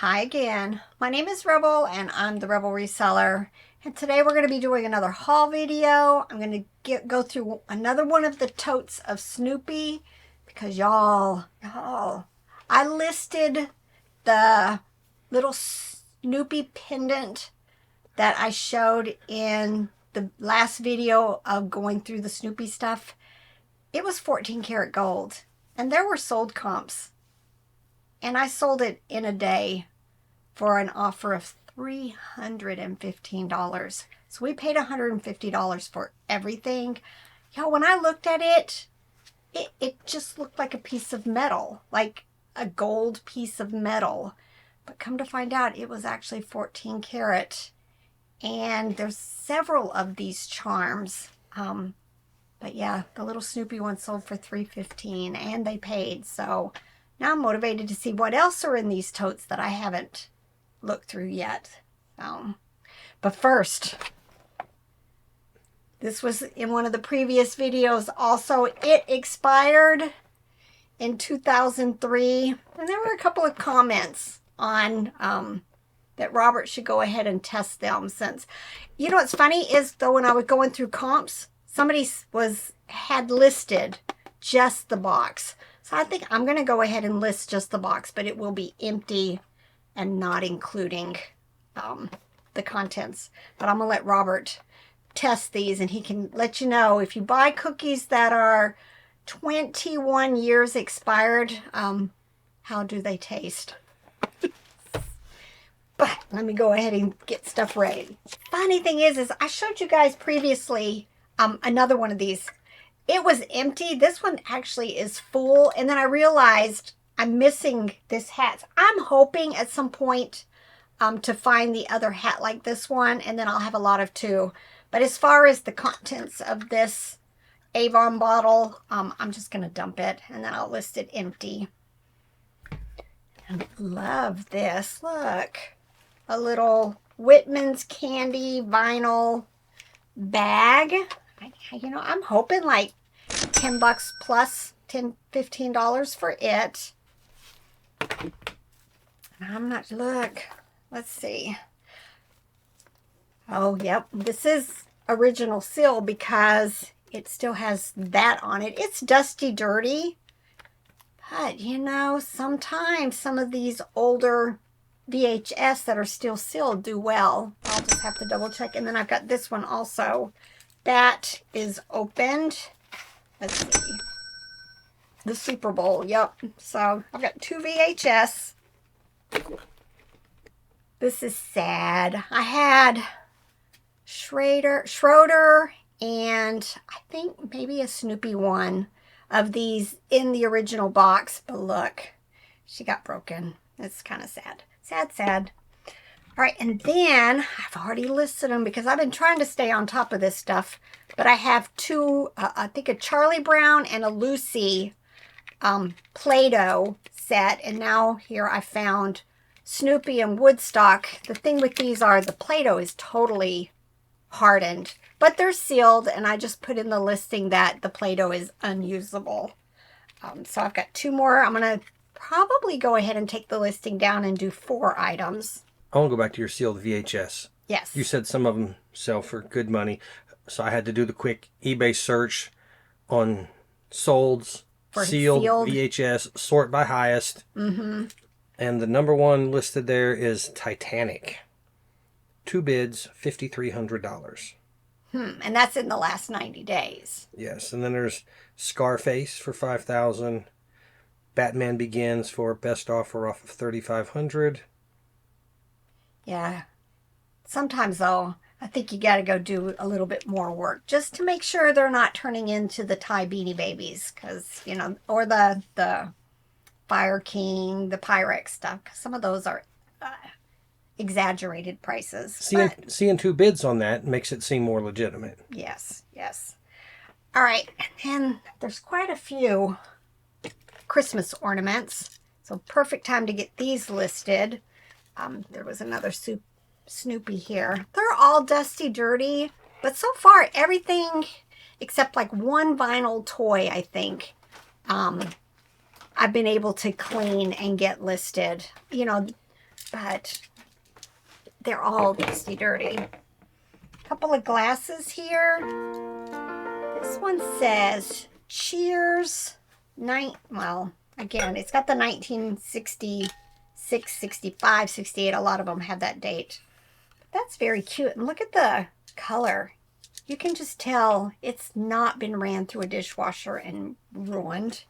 Hi again. My name is Rebel and I'm the Rebel Reseller. And today we're going to be doing another haul video. I'm going to go through another one of the totes of Snoopy because y'all, I listed the little Snoopy pendant that I showed in the last video of going through the Snoopy stuff. It was 14 karat gold and there were sold comps. And I sold it in a day for an offer of $315. So we paid $150 for everything. Y'all, when I looked at it, it just looked like a piece of metal, like a gold piece of metal. But come to find out, it was actually 14 karat. And there's several of these charms. But yeah, the little Snoopy one sold for $315 and they paid. So now I'm motivated to see what else are in these totes that I haven't looked through yet. But first, this was in one of the previous videos also. It expired in 2003. And there were a couple of comments on that Robert should go ahead and test them since, you know what's funny is though when I was going through comps, somebody had listed just the box. So I think I'm going to go ahead and list just the box, but it will be empty and not including the contents. But I'm going to let Robert test these and he can let you know if you buy cookies that are 21 years expired, how do they taste? But let me go ahead and get stuff ready. Funny thing is I showed you guys previously another one of these. It was empty. This one actually is full. And then I realized I'm missing this hat. I'm hoping at some point to find the other hat like this one. And then I'll have a lot of two. But as far as the contents of this Avon bottle, I'm just going to dump it. And then I'll list it empty. And love this. Look. A little Whitman's Candy vinyl bag. You know, I'm hoping like $10 plus $15 for it. I'm not, look, let's see. Oh, yep. This is original seal because it still has that on it. It's dusty, dirty. But, you know, sometimes some of these older VHS that are still sealed do well. I'll just have to double check. And then I've got this one also. That is opened. Let's see. The Super Bowl. Yep. So I've got two VHS. This is sad. I had Schroeder and I think maybe a Snoopy one of these in the original box. But look, she got broken. It's kind of sad. Sad. All right, and then I've already listed them because I've been trying to stay on top of this stuff. But I have two, I think a Charlie Brown and a Lucy Play-Doh set. And now here I found Snoopy and Woodstock. The thing with these are the Play-Doh is totally hardened. But they're sealed, and I just put in the listing that the Play-Doh is unusable. So I've got two more. I'm going to probably go ahead and take the listing down and do 4 items. I want to go back to your sealed VHS. Yes. You said some of them sell for good money. So I had to do the quick eBay search on solds, sealed VHS, sort by highest. Mm-hmm. And the number one listed there is Titanic. 2 bids, $5,300. And that's in the last 90 days. Yes. And then there's Scarface for $5,000. Batman Begins for best offer off of $3,500. Yeah. Sometimes, though, I think you got to go do a little bit more work just to make sure they're not turning into the Thai Beanie Babies. Because, you know, or the Fire King, the Pyrex stuff. Cause some of those are exaggerated prices. Seeing 2 bids on that makes it seem more legitimate. Yes. All right. And there's quite a few Christmas ornaments. So perfect time to get these listed. There was another Snoopy here. They're all dusty, dirty, but so far everything except like one vinyl toy, I think, I've been able to clean and get listed. You know, but they're all dusty dirty. Couple of glasses here. This one says Cheers. Well, again, it's got the 1966, 65, 68. A lot of them have that date. That's very cute. And look at the color. You can just tell it's not been ran through a dishwasher and ruined.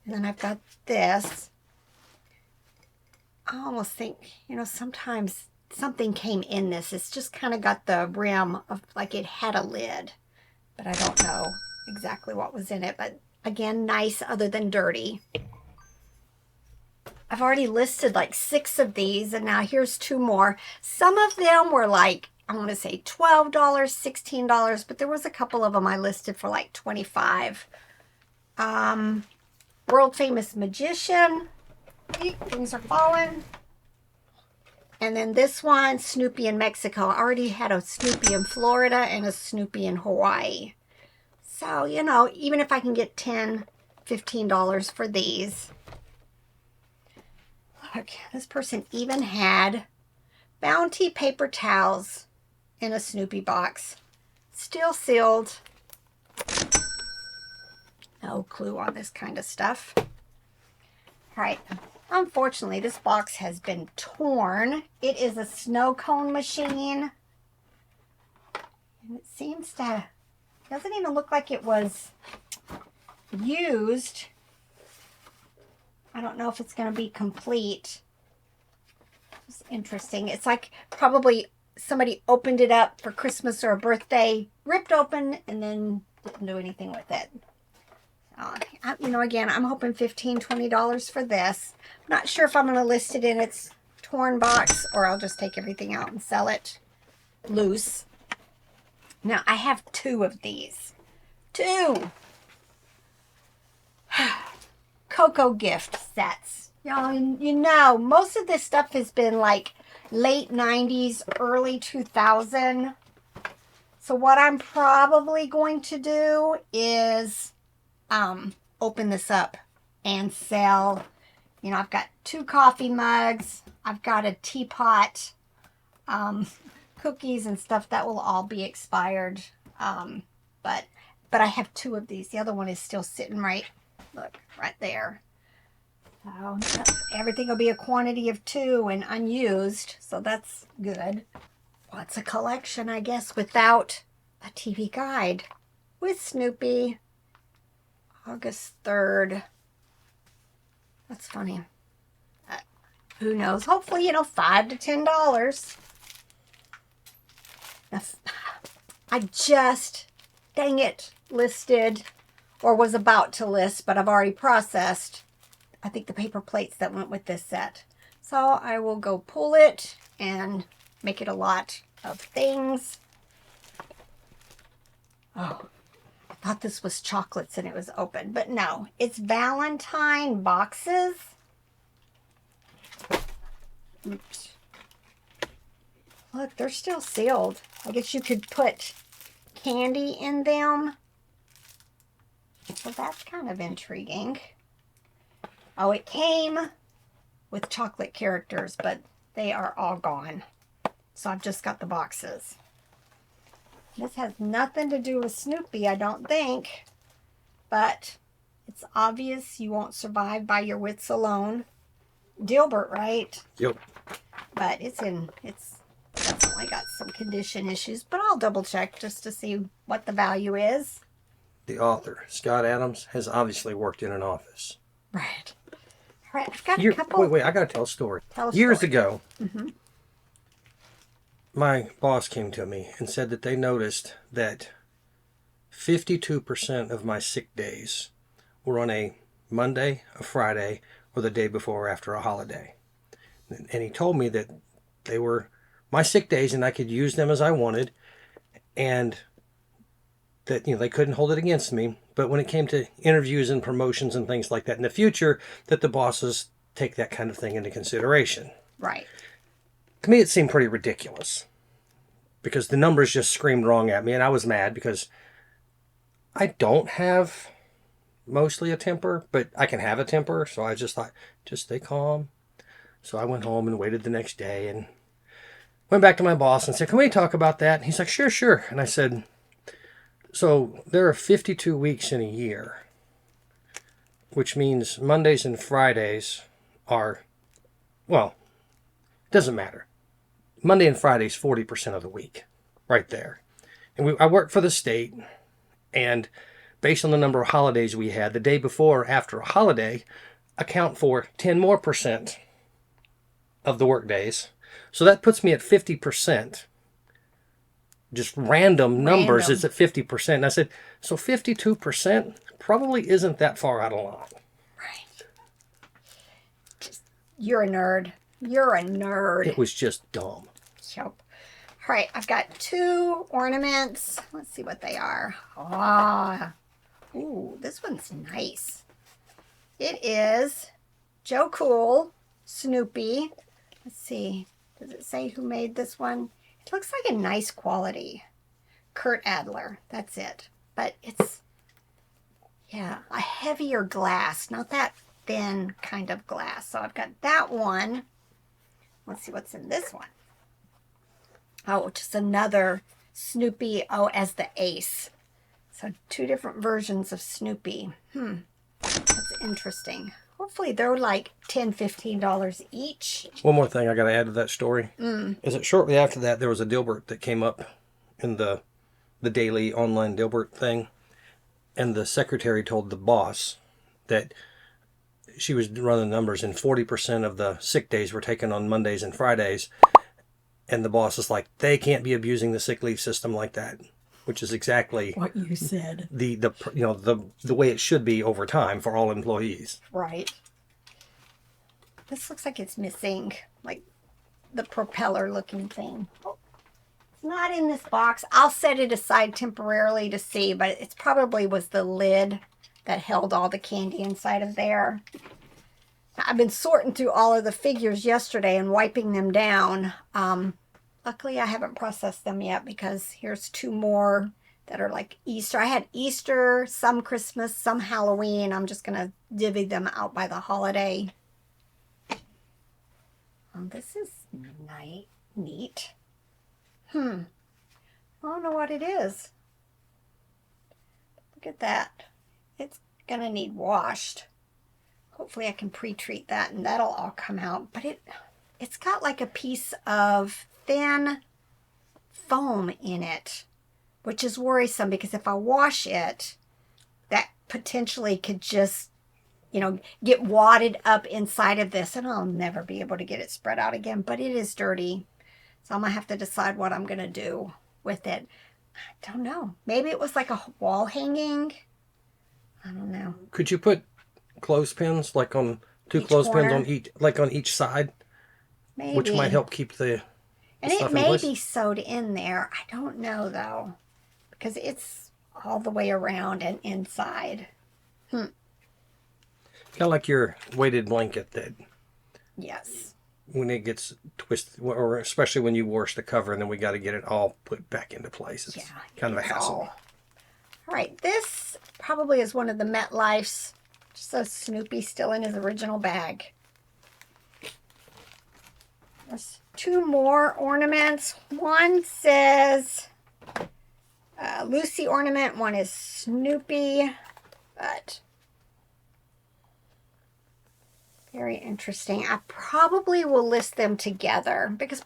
And then I've got this. I almost think, you know, sometimes something came in this. It's just kind of got the rim of like it had a lid. But I don't know exactly what was in it. But again, nice other than dirty. I've already listed like 6 of these, and now here's 2 more. Some of them were like, I want to say $12, $16, but there was a couple of them I listed for like $25. World Famous Magician. Things are falling. And then this one, Snoopy in Mexico. I already had a Snoopy in Florida and a Snoopy in Hawaii. So, you know, even if I can get $10, $15 for these. Look, this person even had Bounty paper towels in a Snoopy box. Still sealed. No clue on this kind of stuff. All right. Unfortunately, this box has been torn. It is a snow cone machine. And it seems to, doesn't even look like it was used. I don't know if it's going to be complete. It's interesting. It's like probably somebody opened it up for Christmas or a birthday, ripped open, and then didn't do anything with it. You know, again, I'm hoping $15, $20 for this. I'm not sure if I'm going to list it in its torn box or I'll just take everything out and sell it loose. Now, I have 2 of these. 2! Cocoa gift sets. Y'all, you know, most of this stuff has been like late 90s, early 2000. So what I'm probably going to do is open this up and sell. You know, I've got 2 coffee mugs. I've got a teapot, cookies and stuff that will all be expired. But I have 2 of these. The other one is still sitting right there. So everything will be a quantity of 2 and unused. So that's good. What's a collection, I guess, without a TV guide? With Snoopy. August 3rd. That's funny. Who knows? Hopefully, you know, $5 to $10. I just, dang it, listed or was about to list, but I've already processed, I think, the paper plates that went with this set. So I will go pull it and make it a lot of things. Oh, I thought this was chocolates and it was open, but no, it's Valentine boxes. Oops. Look, they're still sealed. I guess you could put candy in them. So that's kind of intriguing. Oh, it came with chocolate characters, but they are all gone. So I've just got the boxes. This has nothing to do with Snoopy, I don't think. But it's obvious you won't survive by your wits alone. Dilbert, right? Yep. But it's definitely got some condition issues. But I'll double check just to see what the value is. The author, Scott Adams, has obviously worked in an office. Right. All right, I've got a couple. Wait, I got to tell a story. Tell a Years story. ago, my boss came to me and said that they noticed that 52% of my sick days were on a Monday, a Friday, or the day before or after a holiday. And he told me that they were my sick days and I could use them as I wanted, and that, you know, they couldn't hold it against me. But when it came to interviews and promotions and things like that in the future, that the bosses take that kind of thing into consideration. Right. To me, it seemed pretty ridiculous because the numbers just screamed wrong at me, and I was mad because I don't have mostly a temper, but I can have a temper. So I just thought, just stay calm. So I went home and waited the next day and went back to my boss and said, can we talk about that? And he's like, sure, sure. And I said, so there are 52 weeks in a year, which means Mondays and Fridays are, well, it doesn't matter. Monday and Friday is 40% of the week, right there. And I work for the state, and based on the number of holidays we had, the day before or after a holiday account for 10% more of the work days. So that puts me at 50%. Just random numbers, it's at 50%. And I said, so 52% probably isn't that far out of line. Right. You're a nerd. You're a nerd. It was just dumb. Yep. All right, I've got 2 ornaments. Let's see what they are. Ah, ooh, this one's nice. It is Joe Cool, Snoopy. Let's see. Does it say who made this one? It looks like a nice quality. Kurt Adler. That's it. But it's, yeah, a heavier glass. Not that thin kind of glass. So I've got that one. Let's see what's in this one. Oh, just another Snoopy, as the ace. So 2 different versions of Snoopy. That's interesting. Hopefully they're like $10, $15 each. One more thing I got to add to that story is that shortly after that, there was a Dilbert that came up in the daily online Dilbert thing. And the secretary told the boss that she was running numbers and 40% of the sick days were taken on Mondays and Fridays. And the boss is like, they can't be abusing the sick leave system like that, which is exactly what you said. The way it should be over time for all employees. Right. This looks like it's missing, like, the propeller looking thing. Oh, it's not in this box. I'll set it aside temporarily to see, but it probably was the lid that held all the candy inside of there. I've been sorting through all of the figures yesterday and wiping them down. Luckily, I haven't processed them yet because here's 2 more that are like Easter. I had Easter, some Christmas, some Halloween. I'm just going to divvy them out by the holiday. This is neat. I don't know what it is. Look at that. It's going to need washed. Hopefully I can pre-treat that and that'll all come out. But it's got like a piece of thin foam in it, which is worrisome because if I wash it, that potentially could just, get wadded up inside of this and I'll never be able to get it spread out again. But it is dirty. So I'm going to have to decide what I'm going to do with it. I don't know. Maybe it was like a wall hanging. I don't know. Could you put clothespins, like on 2 clothespins on each side? Maybe. Which might help keep the and stuff it may in place. be sewed in there. I don't know though, because it's all the way around and inside. Kind of like your weighted blanket that. Yes. When it gets twisted, or especially when you wash the cover, and then we got to get it all put back into place. It's kind of a hassle. All right, this probably is one of the MetLife's. Just so Snoopy still in his original bag. There's 2 more ornaments. One says Lucy ornament. One is Snoopy. But very interesting. I probably will list them together because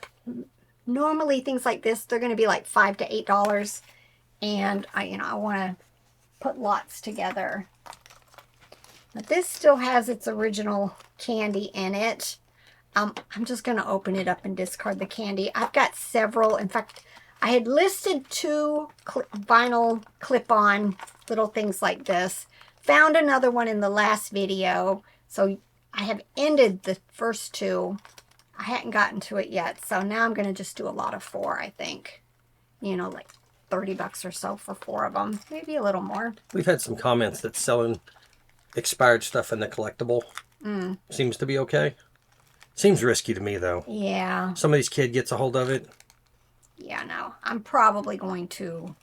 normally things like this, they're going to be like $5 to $8. And I want to put lots together. But this still has its original candy in it. I'm just going to open it up and discard the candy. I've got several. In fact, I had listed 2 vinyl clip-on little things like this. Found another one in the last video. So I have ended the first 2. I hadn't gotten to it yet. So now I'm going to just do a lot of 4, I think. Like $30 or so for 4 of them. Maybe a little more. We've had some comments that selling expired stuff in the collectible seems to be okay. Seems risky to me, though. Yeah. Some of these kid gets a hold of it. Yeah, no. I'm probably going to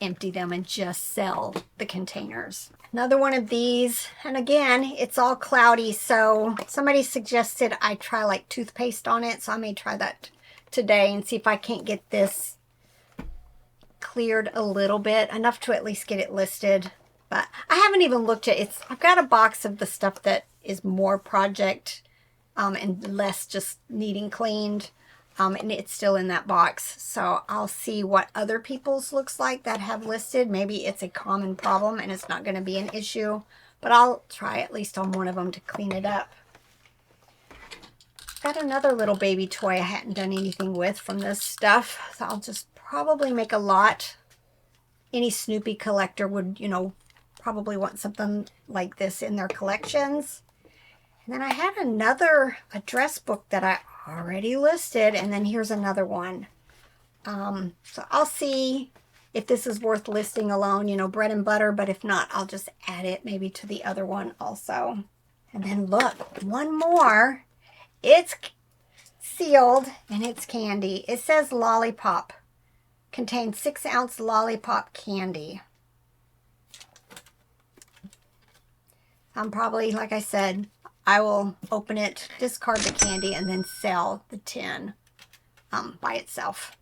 empty them and just sell the containers. Another one of these, and again, it's all cloudy, so somebody suggested I try like toothpaste on it, so I may try that today and see if I can't get this cleared a little bit, enough to at least get it listed. But I haven't even looked at it. I've got a box of the stuff that is more project and less just needing cleaned. And it's still in that box. So I'll see what other people's looks like that have listed. Maybe it's a common problem and it's not going to be an issue. But I'll try at least on one of them to clean it up. Got another little baby toy I hadn't done anything with from this stuff. So I'll just probably make a lot. Any Snoopy collector would, you know, probably want something like this in their collections. And then I had another address book that I already listed, and then here's another one. So I'll see if this is worth listing alone, you know, bread and butter, but if not, I'll just add it maybe to the other one also. And then look, one more. It's sealed and it's candy. It says lollipop. Contains 6-ounce lollipop candy. I'm probably, like I said, I will open it, discard the candy, and then sell the tin by itself.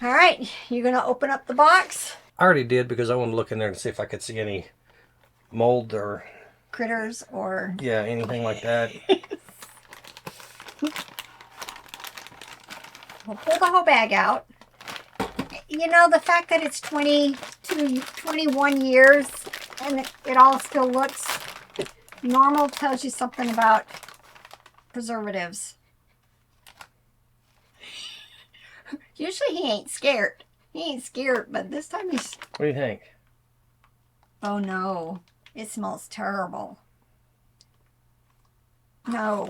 All right, you're going to open up the box? I already did because I wanted to look in there to see if I could see any mold or... critters or... yeah, anything like that. We'll pull the whole bag out. You know, the fact that it's 21 years and it all still looks normal tells you something about preservatives. Usually he ain't scared. He ain't scared, but this time he's... What do you think? Oh no, it smells terrible. No.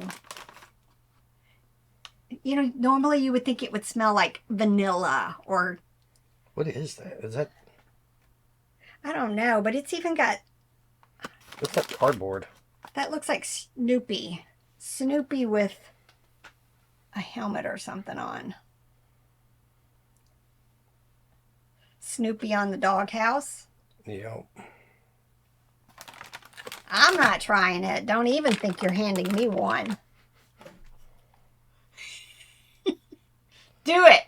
You know, normally you would think it would smell like vanilla or... What is that? Is that... I don't know, but it's even got... What's that cardboard? That looks like Snoopy. Snoopy with a helmet or something on. Snoopy on the doghouse. Yep. I'm not trying it. Don't even think you're handing me one. Do it.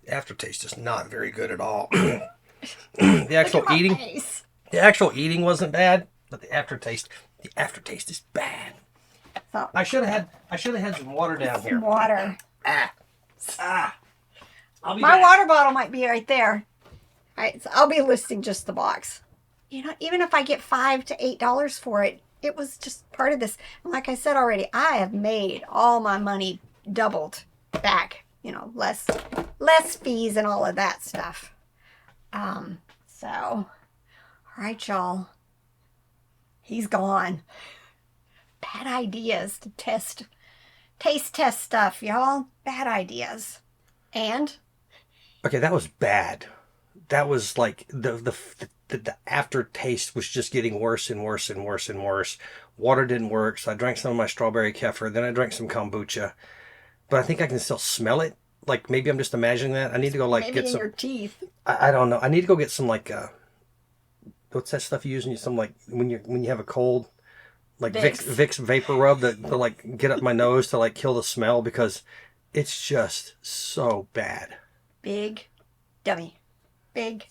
Aftertaste is not very good at all. The actual eating wasn't bad, but the aftertaste is bad. So, I should have had some water down here. some water. I'll be My back. water bottle might be right there. All right, so I'll be listing just the box. You know, even if I get $5 to $8 for it, it was just part of this. And like I said already, I have made all my money doubled back. You know, less fees and all of that stuff. So, all right, y'all. He's gone. Bad ideas to taste test stuff, y'all. Bad ideas. And? Okay, that was bad. That was like the aftertaste was just getting worse and worse and worse and worse. Water didn't work, so I drank some of my strawberry kefir. Then I drank some kombucha. But I think I can still smell it. Like, maybe I'm just imagining that. I need to go, like, maybe get in some... your teeth. I don't know. I need to go get some, like, what's that stuff you use? Some, like, when you have a cold? Like, Vicks Vapor Rub to, like, get up my nose to, like, kill the smell, because it's just so bad. Big dummy. Big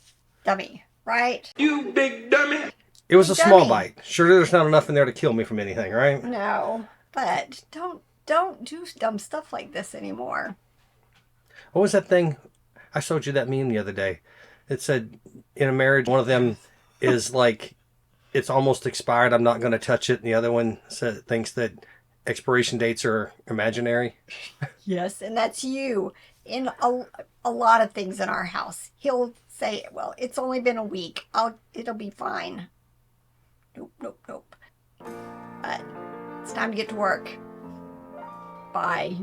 dummy. Right? You big dummy. It was a small bite. Sure, there's not enough in there to kill me from anything, right? No. But don't do dumb stuff like this anymore. What was that thing? I showed you that meme the other day. It said, in a marriage, one of them is like, it's almost expired, I'm not going to touch it. And the other one thinks that expiration dates are imaginary. Yes, and that's you in a lot of things in our house. He'll say, well, it's only been a week. It'll be fine. Nope. But it's time to get to work. Bye.